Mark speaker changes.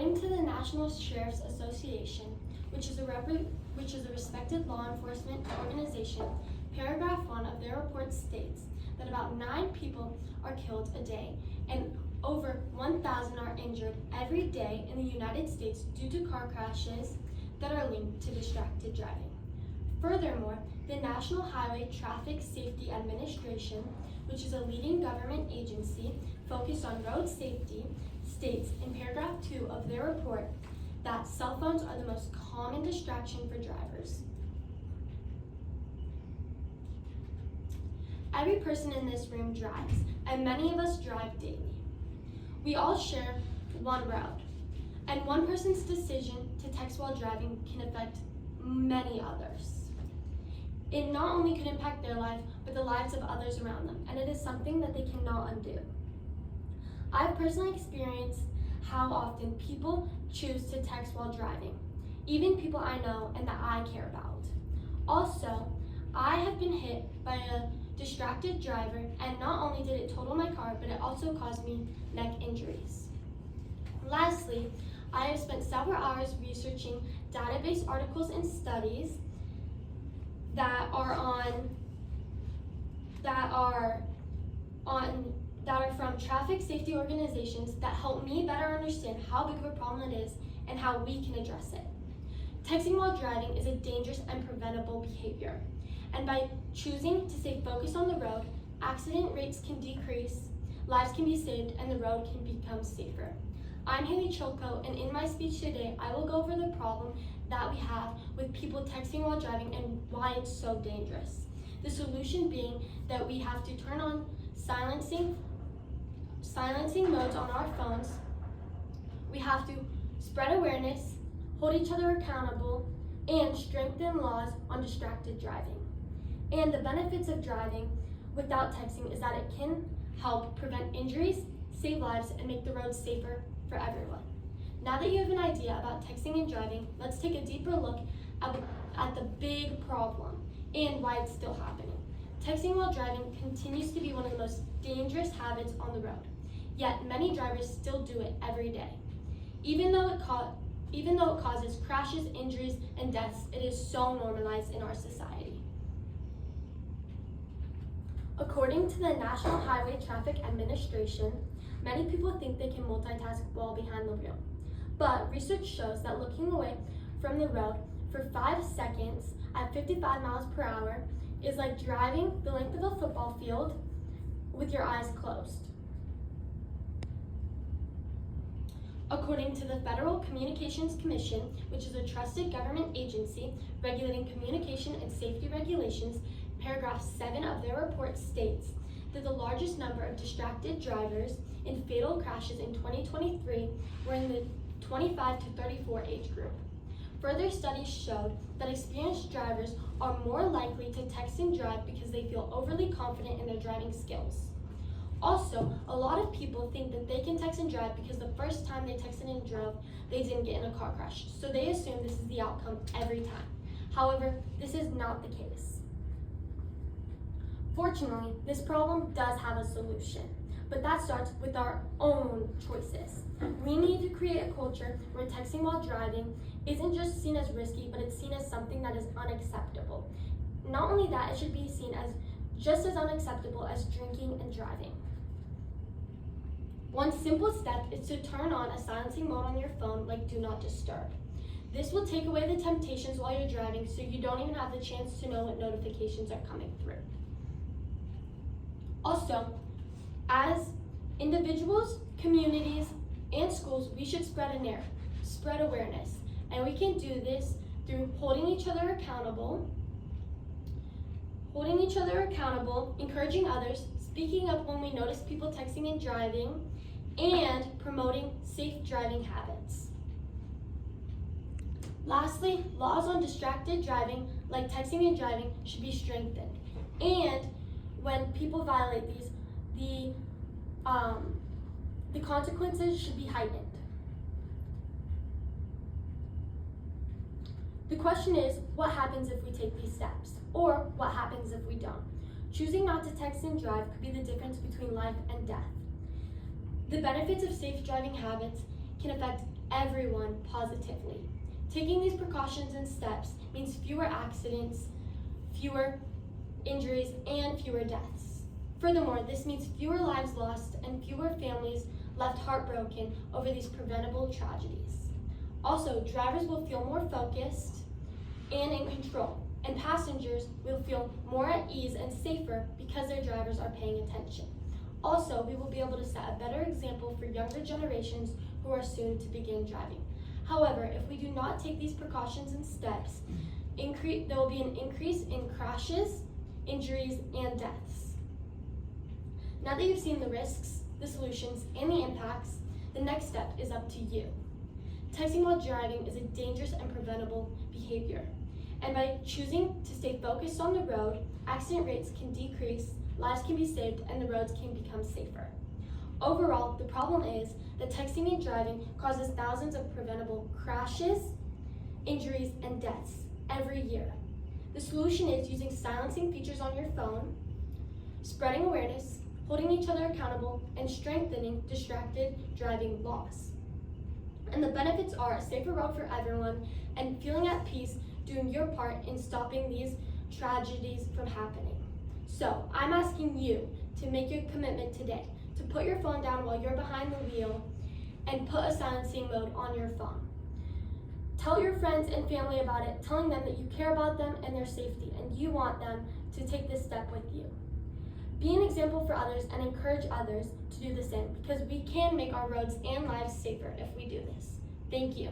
Speaker 1: According to the National Sheriff's Association, which is a respected law enforcement organization, paragraph 1 of their report states that about 9 people are killed a day and over 1,000 are injured every day in the United States due to car crashes that are linked to distracted driving. Furthermore, the National Highway Traffic Safety Administration, which is a leading government agency focused on road safety, states in paragraph 2 of their report that cell phones are the most common distraction for drivers. Every person in this room drives, and many of us drive daily. We all share one road, and one person's decision to text while driving can affect many others. It not only could impact their life, but the lives of others around them, and it is something that they cannot undo. I've personally experienced how often people choose to text while driving, even people I know and that I care about. Also, I have been hit by a distracted driver, and not only did it total my car, but it also caused me neck injuries. Lastly, I have spent several hours researching database articles and studies that are from traffic safety organizations that help me better understand how big of a problem it is and how we can address it. Texting while driving is a dangerous and preventable behavior, and by choosing to stay focused on the road, accident rates can decrease, lives can be saved, and the road can become safer. I'm Haylie Chilcoat, and in my speech today, I will go over the problem that we have with people texting while driving and why it's so dangerous. The solution being that we have to turn on silencing modes on our phones. We have to spread awareness, hold each other accountable, and strengthen laws on distracted driving. And the benefits of driving without texting is that it can help prevent injuries, save lives, and make the roads safer for everyone. Now that you have an idea about texting and driving, let's take a deeper look at the big problem and why it's still happening. Texting while driving continues to be one of the most dangerous habits on the road, yet many drivers still do it every day. Even though it causes crashes, injuries, and deaths, it is so normalized in our society. According to the National Highway Traffic Administration, many people think they can multitask while behind the wheel. But research shows that looking away from the road for 5 seconds at 55 miles per hour is like driving the length of a football field with your eyes closed. According to the Federal Communications Commission, which is a trusted government agency regulating communication and safety regulations, paragraph 7 of their report states that the largest number of distracted drivers in fatal crashes in 2023 were in the 25 to 34 age group. Further studies showed that experienced drivers are more likely to text and drive because they feel overly confident in their driving skills. Also, a lot of people think that they can text and drive because the first time they texted and drove, they didn't get in a car crash, so they assume this is the outcome every time. However, this is not the case. Fortunately, this problem does have a solution, but that starts with our own choices. We need to create a culture where texting while driving isn't just seen as risky, but it's seen as something that is unacceptable. Not only that, it should be seen as just as unacceptable as drinking and driving. One simple step is to turn on a silencing mode on your phone like Do Not Disturb. This will take away the temptations while you're driving so you don't even have the chance to know what notifications are coming through. Also, as individuals, communities, and schools, we should spread awareness. And we can do this through holding each other accountable, encouraging others, speaking up when we notice people texting and driving, and promoting safe driving habits. Lastly, laws on distracted driving, like texting and driving, should be strengthened. And when people violate these, the consequences should be heightened. The question is, what happens if we take these steps? Or what happens if we don't? Choosing not to text and drive could be the difference between life and death. The benefits of safe driving habits can affect everyone positively. Taking these precautions and steps means fewer accidents, fewer injuries, and fewer deaths. Furthermore, this means fewer lives lost and fewer families left heartbroken over these preventable tragedies. Also, drivers will feel more focused and in control, and passengers will feel more at ease and safer because their drivers are paying attention. Also, we will be able to set a better example for younger generations who are soon to begin driving. However, if we do not take these precautions and steps, there will be an increase in crashes, injuries, and deaths. Now that you've seen the risks, the solutions, and the impacts, the next step is up to you. Texting while driving is a dangerous and preventable behavior. And by choosing to stay focused on the road, accident rates can decrease, lives can be saved, and the roads can become safer. Overall, the problem is that texting and driving causes thousands of preventable crashes, injuries, and deaths every year. The solution is using silencing features on your phone, spreading awareness, holding each other accountable, and strengthening distracted driving laws. And the benefits are a safer road for everyone and feeling at peace doing your part in stopping these tragedies from happening. So I'm asking you to make your commitment today to put your phone down while you're behind the wheel and put a silencing mode on your phone. Tell your friends and family about it, telling them that you care about them and their safety and you want them to take this step with you. Be an example for others and encourage others to do the same because we can make our roads and lives safer if we do this. Thank you.